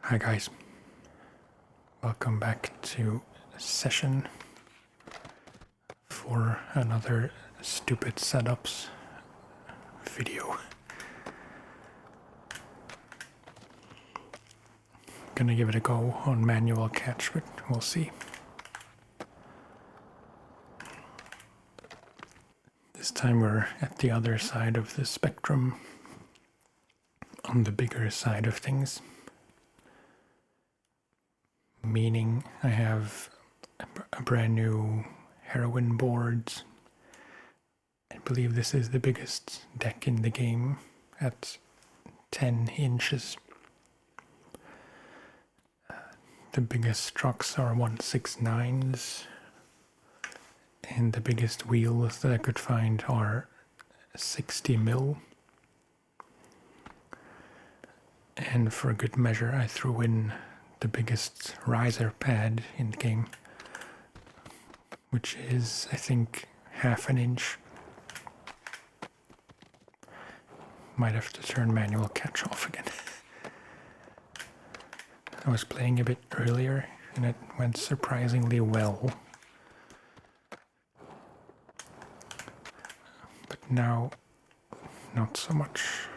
Hi guys, welcome back to session for another stupid setups video. Gonna give it a go on manual catch, but we'll see. This time we're at the other side of the spectrum, on the bigger side of things. Meaning I have a brand new heroin board. I believe this is the biggest deck in the game at 10 inches. The biggest trucks are 169s, and the biggest wheels that I could find are 60 mil. And for good measure, I threw in the biggest riser pad in the game, which is, I think, half an inch. Might have to turn manual catch off again. I was playing a bit earlier and it went surprisingly well. But now, not so much.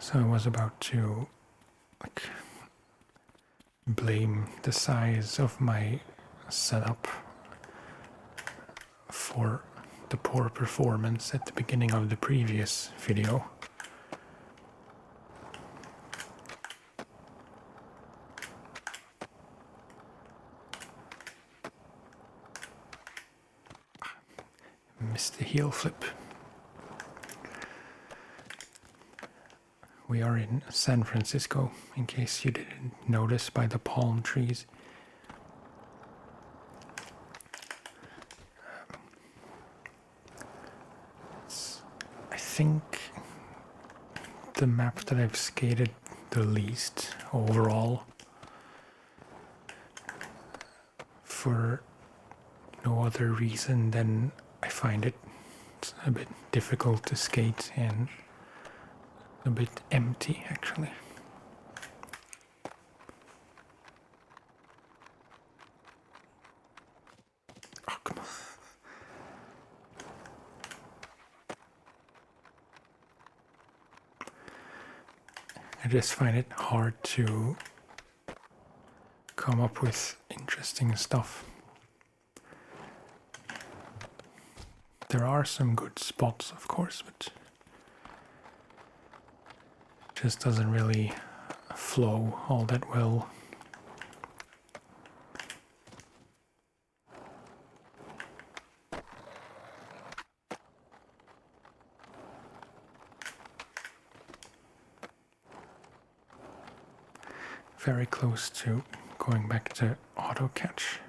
So I was about to blame the size of my setup for the poor performance at the beginning of the previous video. Missed the heel flip. We are in San Francisco, in case you didn't notice by the palm trees. I think the map that I've skated the least overall, for no other reason than I find it a bit difficult to skate and a bit empty, actually. Oh, come on. I just find it hard to come up with interesting stuff. There are some good spots, of course, but it just doesn't really flow all that well. Very close to going back to auto catch.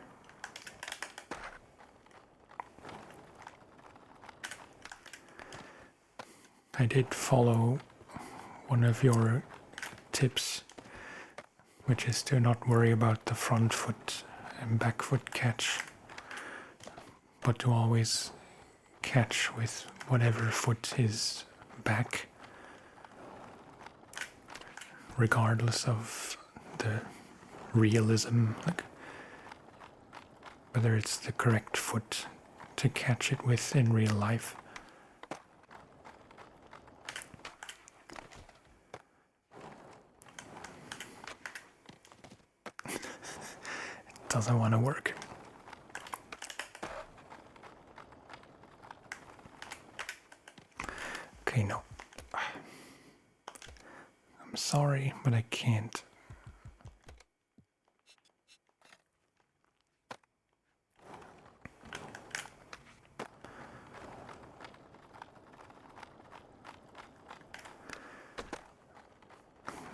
I did follow one of your tips, which is to not worry about the front foot and back foot catch, but to always catch with whatever foot is back, regardless of the realism, like whether it's the correct foot to catch it with in real life. It doesn't want to work. Okay, no. I'm sorry, but I can't.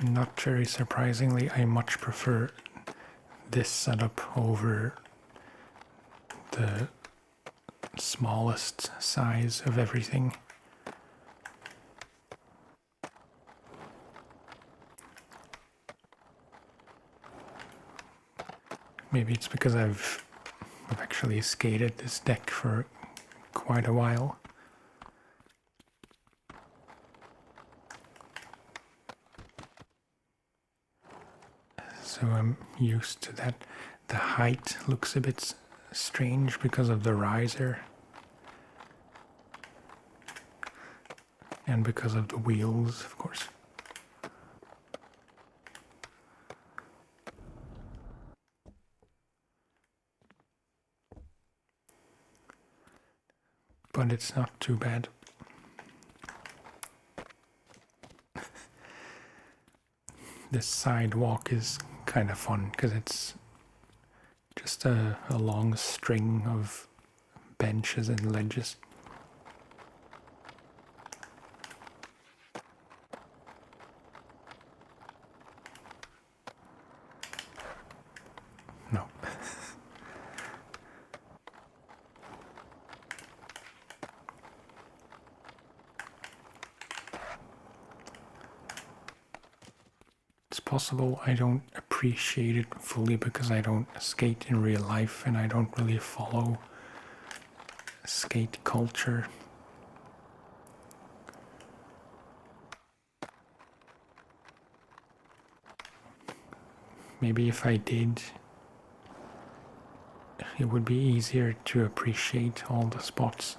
Not very surprisingly, I much prefer this setup over the smallest size of everything. Maybe it's because I've actually skated this deck for quite a while. so I'm used to that. The height looks a bit strange because of the riser and because of the wheels, of course. But it's not too bad. This sidewalk is kind of fun because it's just a long string of benches and ledges. No. It's possible I don't appreciate it fully because I don't skate in real life and I don't really follow skate culture. Maybe if I did, it would be easier to appreciate all the spots.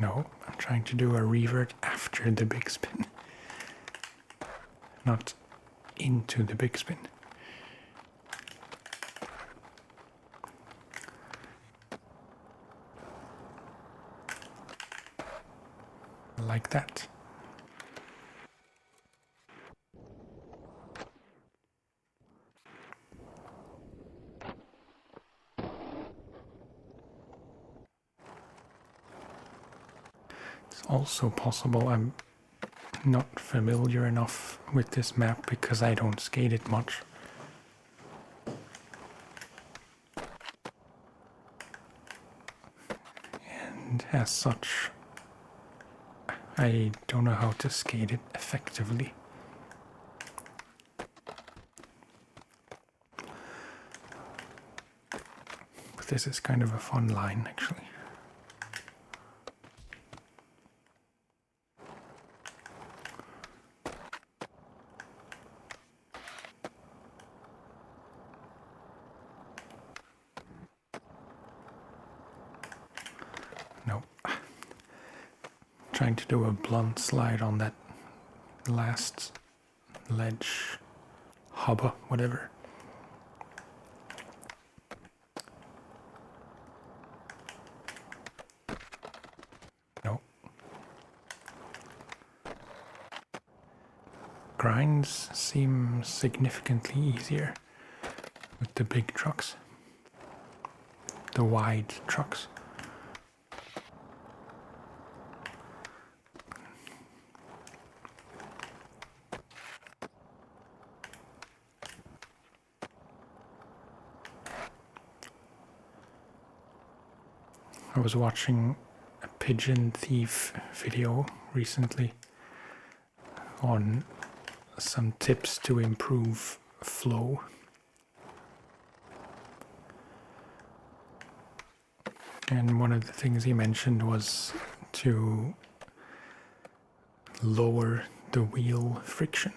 No, I'm trying to do a revert after the big spin, not into the big spin. Like that. It's also possible I'm not familiar enough with this map because I don't skate it much. And as such, I don't know how to skate it effectively. But this is kind of a fun line, actually. No. Trying to do a blunt slide on that last ledge, hubba, whatever. No. Grinds seem significantly easier with the big trucks, the wide trucks. I was watching a pigeon thief video recently on some tips to improve flow. And one of the things he mentioned was to lower the wheel friction.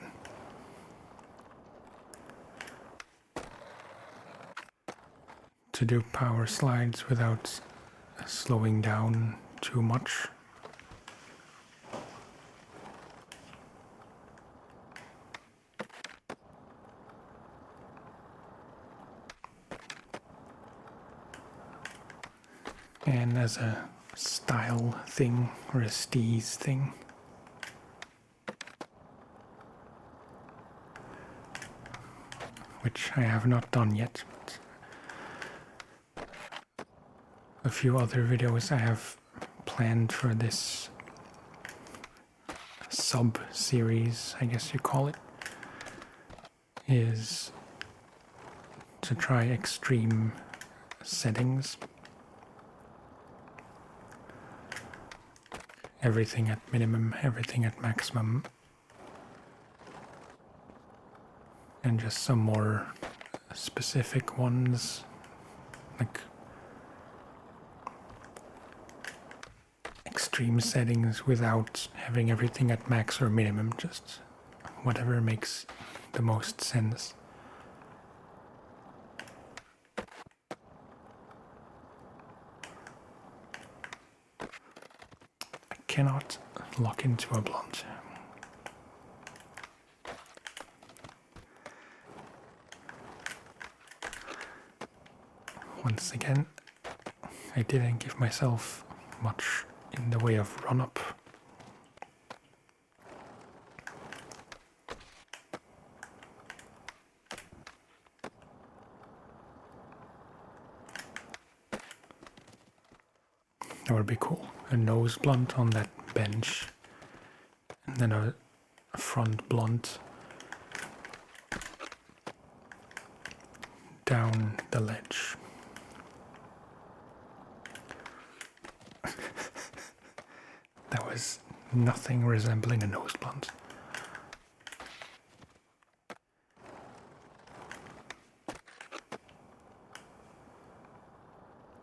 To do power slides without slowing down too much. And as a style thing or a steez thing, which I have not done yet, but a few other videos I have planned for this sub-series, I guess you call it, is to try extreme settings. Everything at minimum, everything at maximum, and just some more specific ones, like extreme settings without having everything at max or minimum, just whatever makes the most sense. I cannot lock into a blunt. Once again, I didn't give myself much in the way of run-up. That would be cool. A nose blunt on that bench, and then a front blunt down the ledge. That was nothing resembling a nose blunt.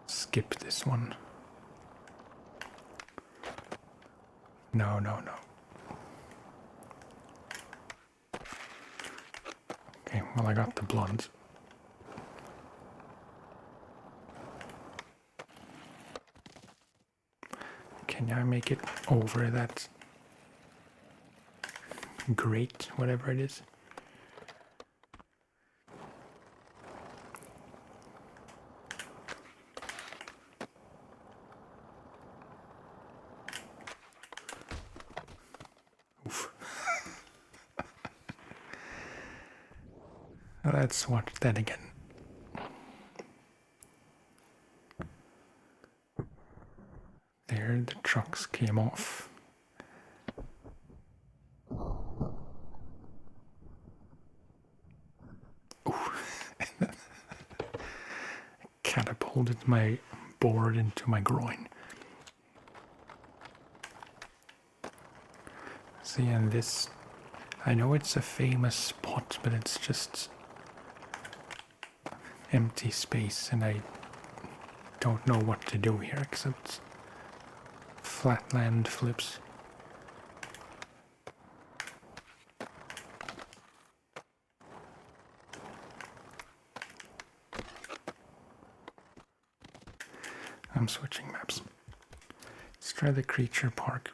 Skip this one. No, no, no. Okay, well, I got the blunt. Can I make it over that grate, whatever it is? Oof. Let's watch that again. There, the trucks came off. Catapulted my board into my groin. See, and this, I know it's a famous spot, but it's just empty space, and I don't know what to do here except flatland flips. I'm switching maps. Let's try the creature park.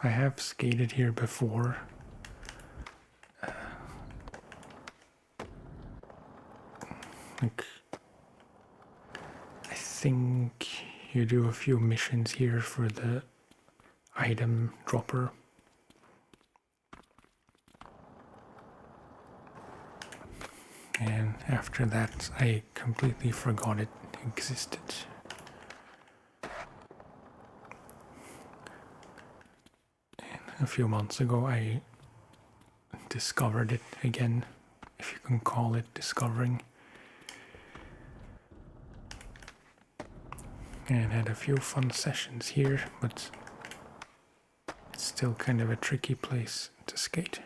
I have skated here before. I think you do a few missions here for the item dropper. And after that, I completely forgot it existed. And a few months ago, I discovered it again, if you can call it discovering. And had a few fun sessions here, but it's still kind of a tricky place to skate.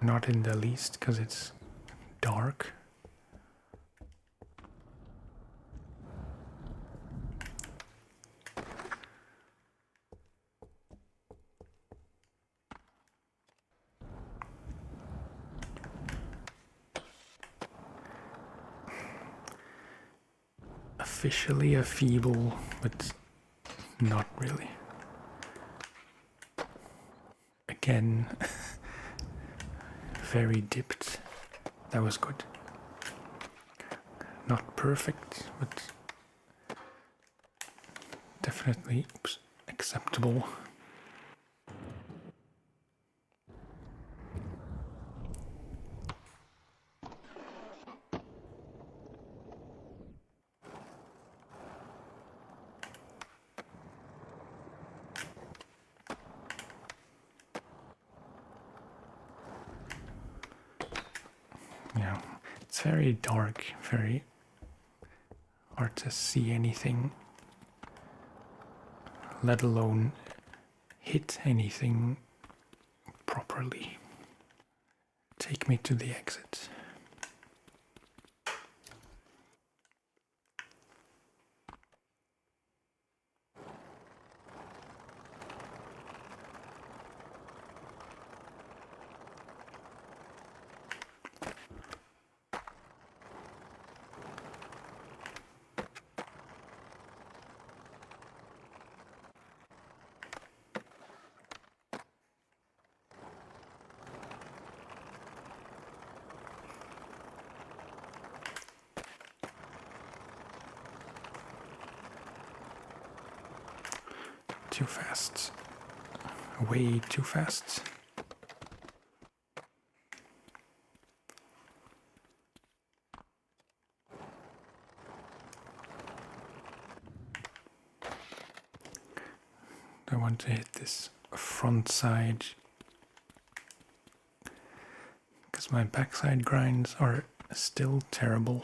Not in the least, because it's dark. Officially a feeble, but not really. Again, very dipped. That was good. Not perfect, but definitely acceptable. Yeah, it's very dark, very hard to see anything, let alone hit anything properly. Take me to the exit. Too fast. Way too fast. I want to hit this front side because my backside grinds are still terrible.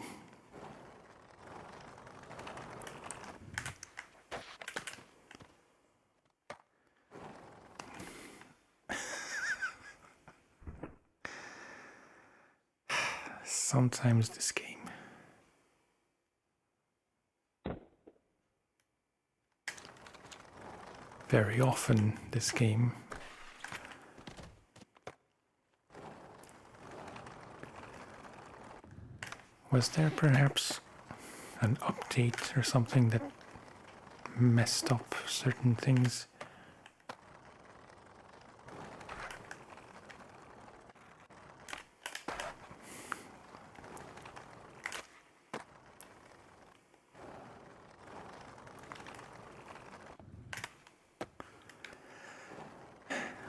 Sometimes this game. Very often this game. Was there perhaps an update or something that messed up certain things?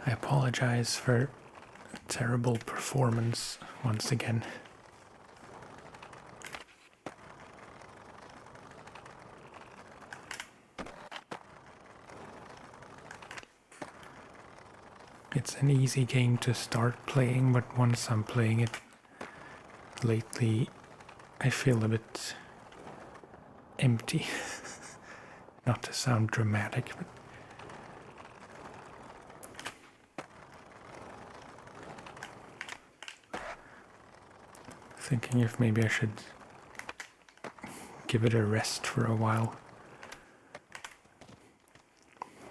I apologize for terrible performance once again. It's an easy game to start playing, but once I'm playing it lately, I feel a bit empty. Not to sound dramatic, but thinking if maybe I should give it a rest for a while.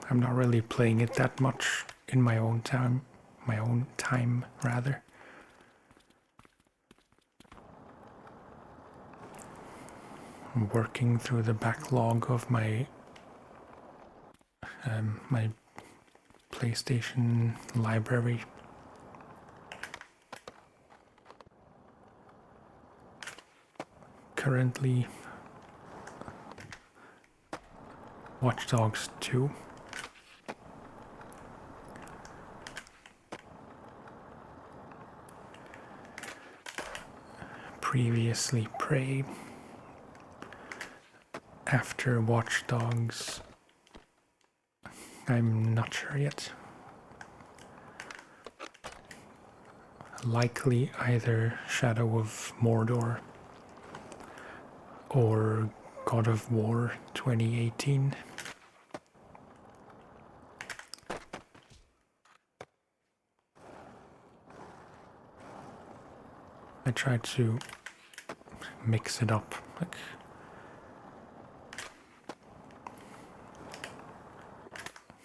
I'm not really playing it that much in my own time rather. I'm working through the backlog of my my PlayStation library. Currently, Watch Dogs 2. Previously Prey. After Watch Dogs, I'm not sure yet. Likely either Shadow of Mordor or God of War 2018. I tried to mix it up, like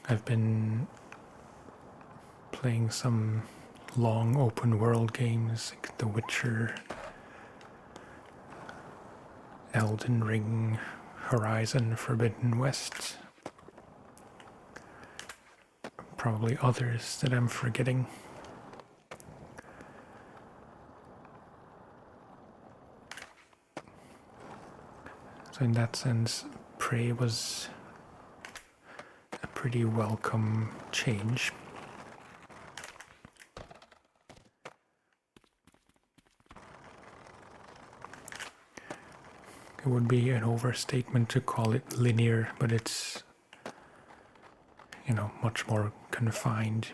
I've been playing some long open world games like The Witcher, Elden Ring, Horizon Forbidden West. Probably others that I'm forgetting. So in that sense, Prey was a pretty welcome change. It would be an overstatement to call it linear, but it's, you know, much more confined.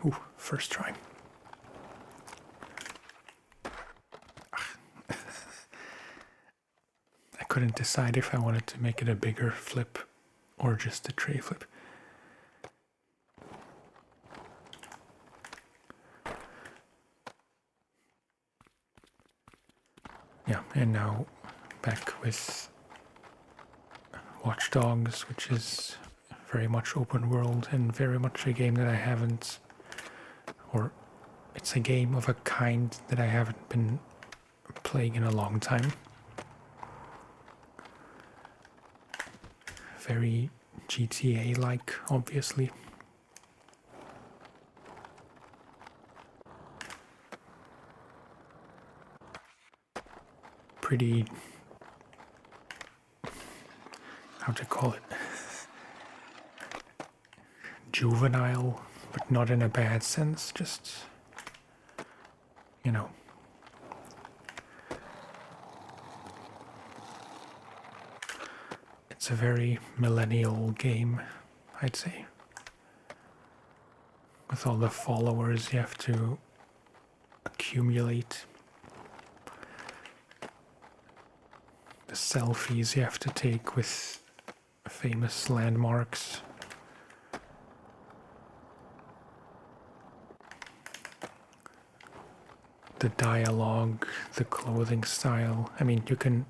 Ooh, first try. couldn't decide if I wanted to make it a bigger flip or just a tray flip. Yeah, and now back with Watch Dogs, which is very much open world and very much a game that I haven't, or it's a game of a kind that I haven't been playing in a long time. Very GTA-like, obviously. Pretty, how to call it, juvenile, but not in a bad sense, just, you know. It's a very millennial game, I'd say. With all the followers you have to accumulate, the selfies you have to take with famous landmarks. The dialogue, the clothing style. I mean, you can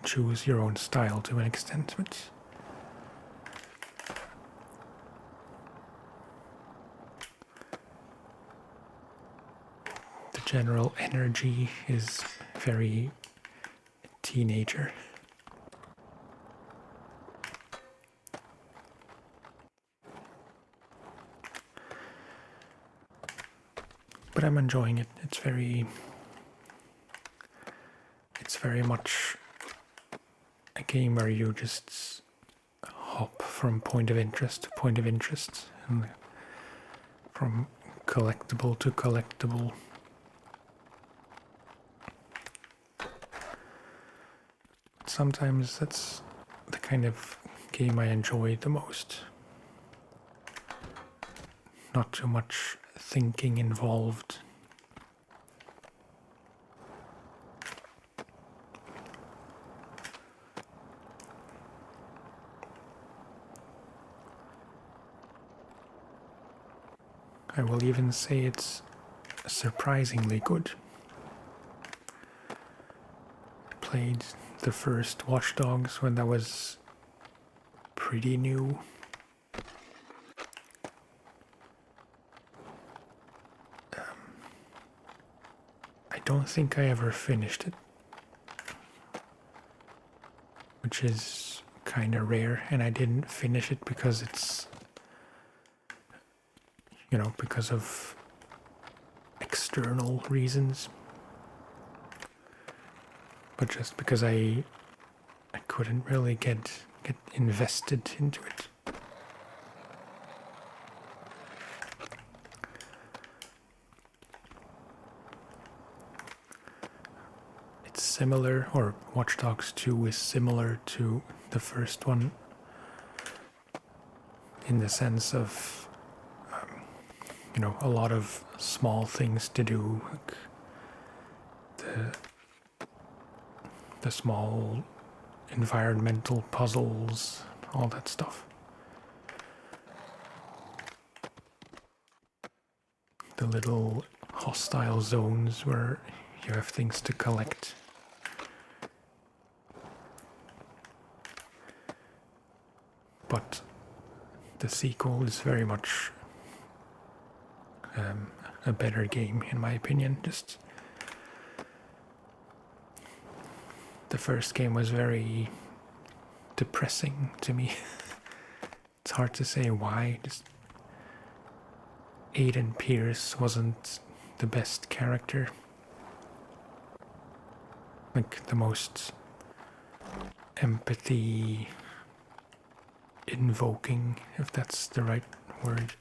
choose your own style to an extent, but the general energy is very teenager. But I'm enjoying it. It's very much a game where you just hop from point of interest to point of interest, and from collectible to collectible. Sometimes that's the kind of game I enjoy the most. Not too much thinking involved. I will even say it's surprisingly good. I played the first Watch Dogs when that was pretty new. I don't think I ever finished it, which is kind of rare, and I didn't finish it because it's, you know, because of external reasons, but just because I couldn't really get invested into it. It's similar, or Watch Dogs 2 is similar to the first one in the sense of, you know, a lot of small things to do, like the small environmental puzzles, all that stuff. The little hostile zones where you have things to collect. But the sequel is very much a better game, in my opinion. Just the first game was very depressing to me. It's hard to say why. Just Aiden Pierce wasn't the best character. Like the most empathy invoking, if that's the right word.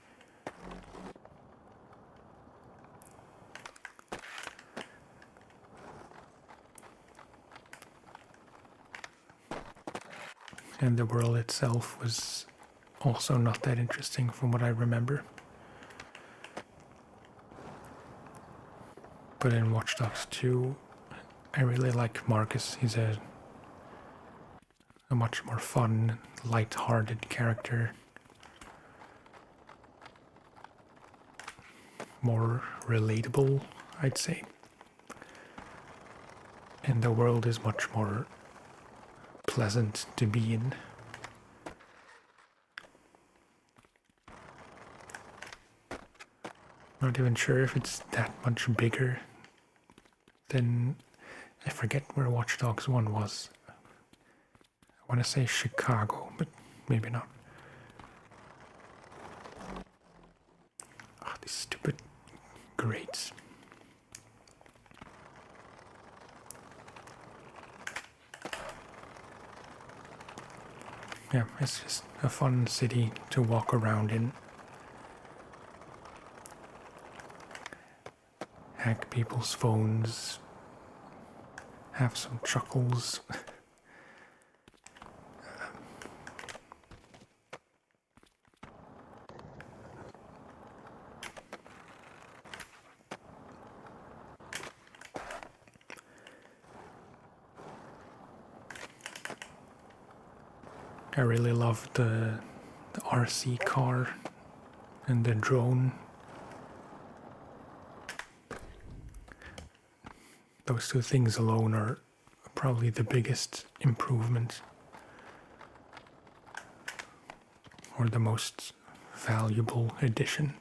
And the world itself was also not that interesting from what I remember. But in Watch Dogs 2, I really like Marcus. He's a a much more fun, light-hearted character. More relatable, I'd say. And the world is much more pleasant to be in. Not even sure if it's that much bigger than, I forget where Watch Dogs 1 was. I want to say Chicago, but maybe not. Oh, these stupid grates. Yeah, it's just a fun city to walk around in. Hack people's phones. Have some chuckles. I really love the RC car and the drone. Those two things alone are probably the biggest improvement, or the most valuable addition.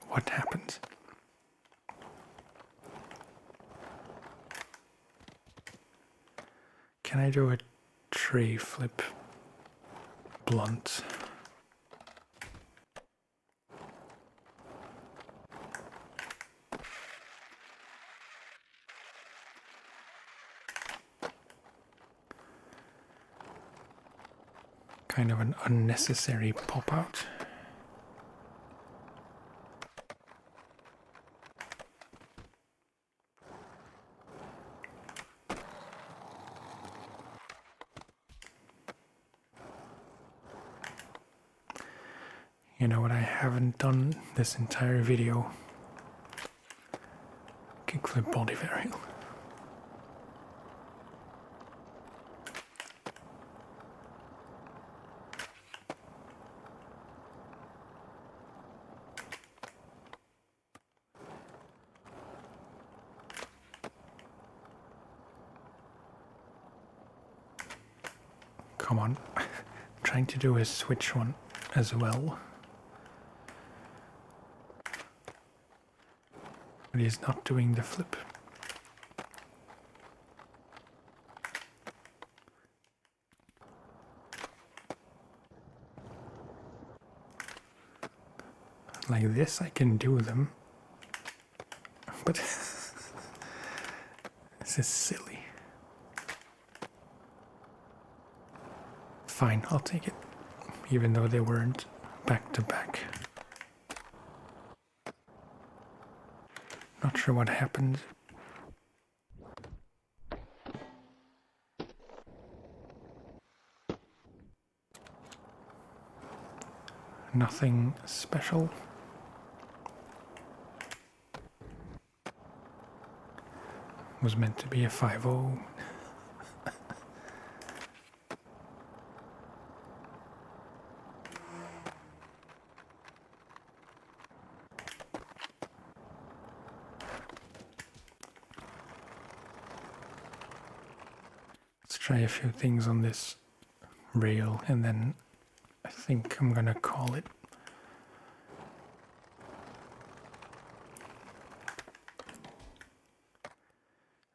What happened? Can I do a tray flip blunt? Kind of an unnecessary pop out. You know what I haven't done this entire video? Kickflip body varial. Come on. Trying to do a switch one as well. But he's not doing the flip. Like this I can do them. But this is silly. Fine, I'll take it. Even though they weren't back to back. Not sure what happened. Nothing special. Was meant to be a 5-0. Let's try a few things on this rail and then I think I'm gonna call it.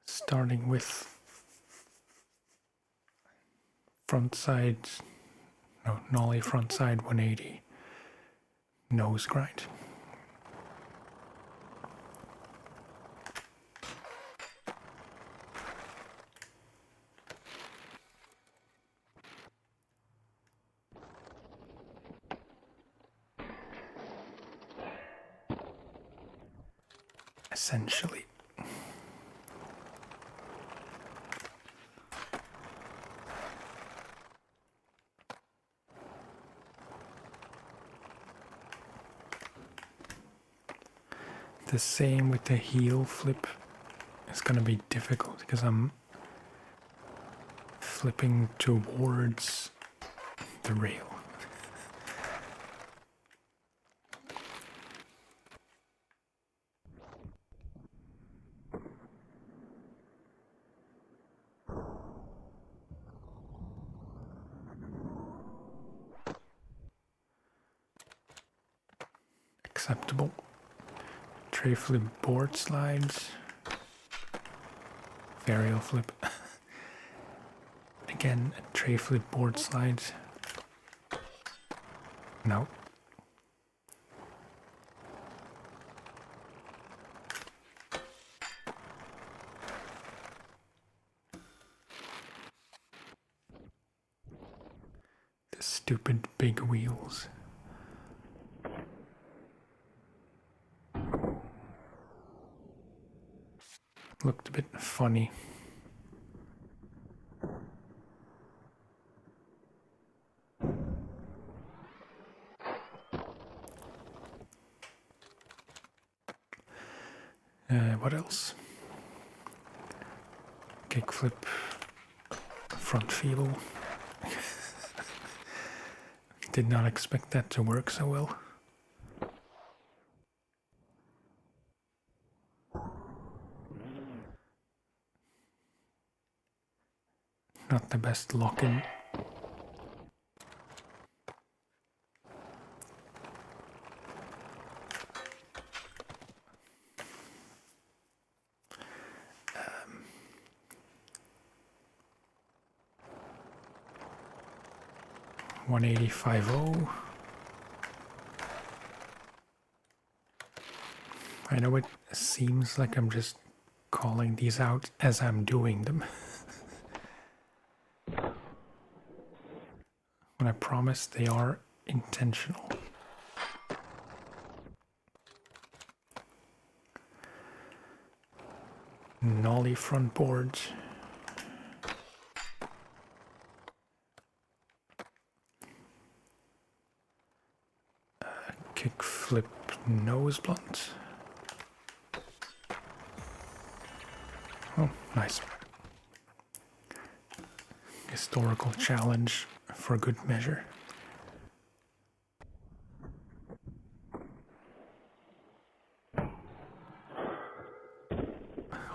Starting with front side, no, nollie front side 180 nose grind. essentially. The same with the heel flip. It's going to be difficult because I'm flipping towards the rail. Acceptable. Tray flip board slides. Varial flip. Again, a tray flip board slides. No. The stupid big wheels. Looked a bit funny. What else? Kickflip, front feeble. Did not expect that to work so well. Not the best lock-in. Um, 185.0. I know it seems like I'm just calling these out as I'm doing them. But I promise they are intentional. Nollie front boards. Kickflip nose blunt. Oh, nice. Historical challenge for good measure.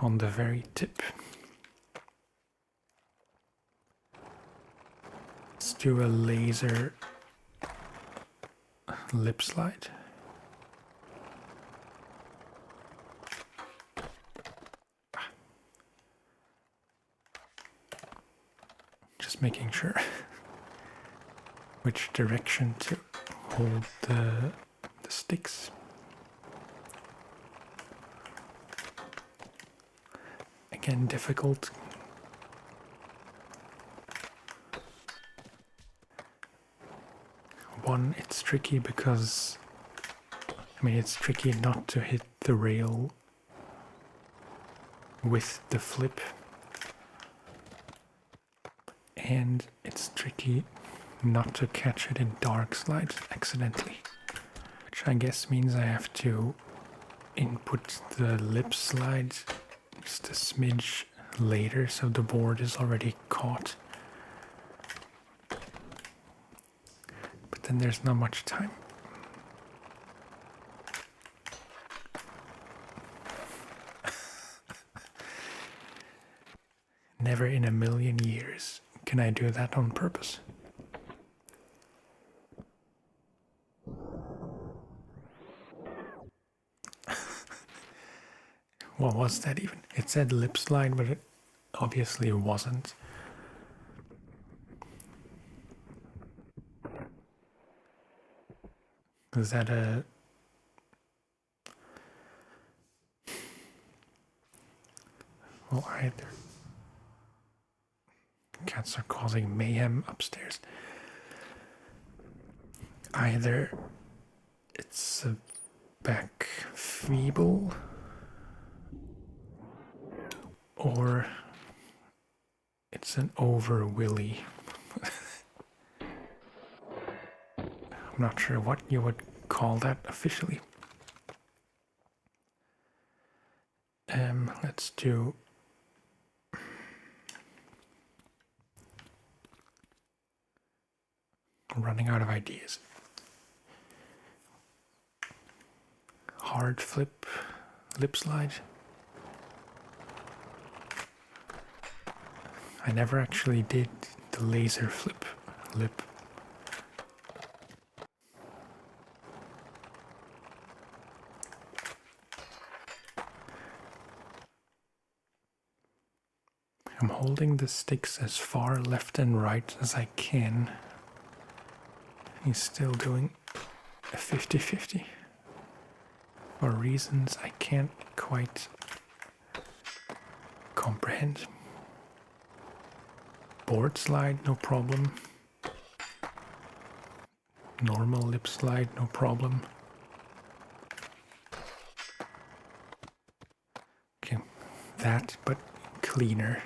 On the very tip. Let's do a laser lip slide. Just making sure which direction to hold the sticks. Again, difficult. One, it's tricky because, it's tricky not to hit the rail with the flip. And it's tricky not to catch it in dark slides accidentally. Which I guess means I have to input the lip slides just a smidge later so the board is already caught. But then there's not much time. Never in a million years can I do that on purpose. What was that even? It said lip slide, but it obviously wasn't. Is that a... Well, either... Cats are causing mayhem upstairs. Either it's a back feeble, or it's an over willy. I'm not sure what you would call that officially. Let's do I'm running out of ideas. Hard flip, lip slide. I never actually did the laser flip lip. I'm holding the sticks as far left and right as I can. He's still doing a 50-50 for reasons I can't quite comprehend. Board slide, no problem. Normal lip slide, no problem. Okay, that, but cleaner.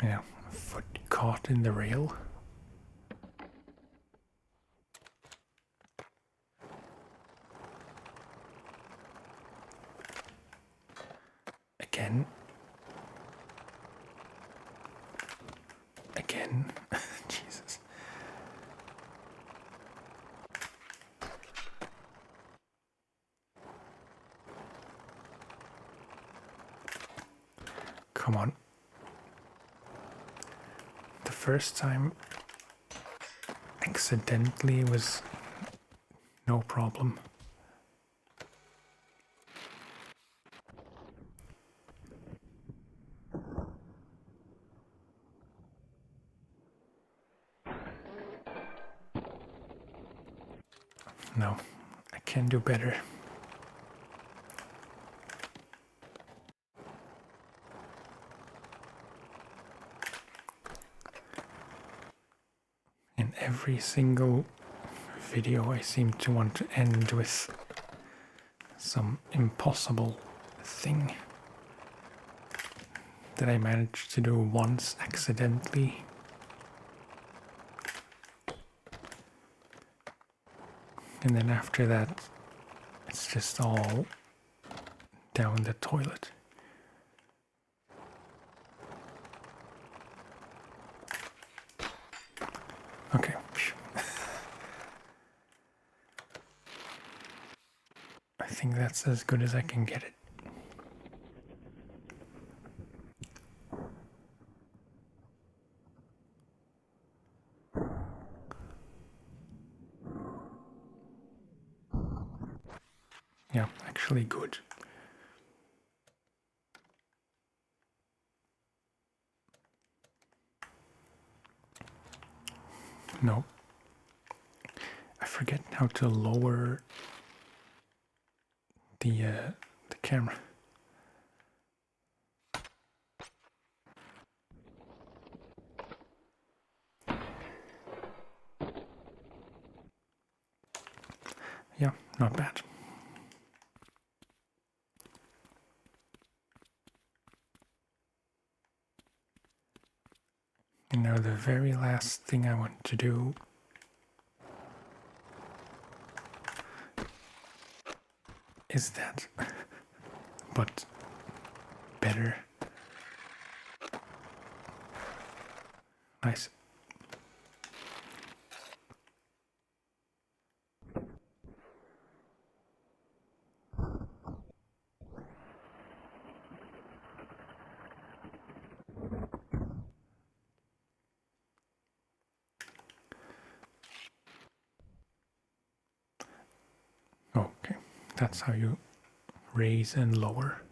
Yeah, foot caught in the rail. Again. Again. Jesus. Come on. The first time accidentally was no problem. No, I can do better. In every single video, I seem to want to end with some impossible thing that I managed to do once accidentally. And then after that, it's just all down the toilet. Okay. I think that's as good as I can get it. Yeah, actually good. No. I forget how to lower the camera. Yeah, not bad. And now the very last thing I want to do is that, but better. Nice. Okay, that's how you raise and lower.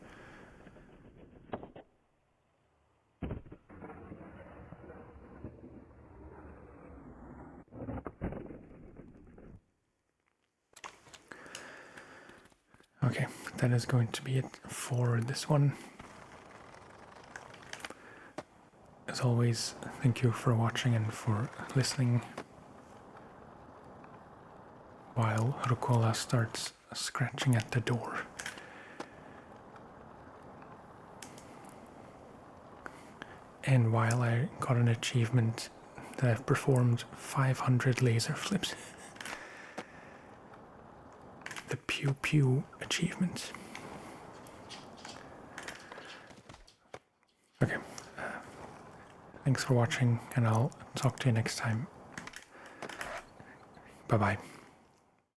Okay, that is going to be it for this one. As always, thank you for watching and for listening. While Rucola starts scratching at the door. And while I got an achievement that I've performed 500 laser flips. The Pew Pew achievement. Okay. Thanks for watching, and I'll talk to you next time. Bye-bye.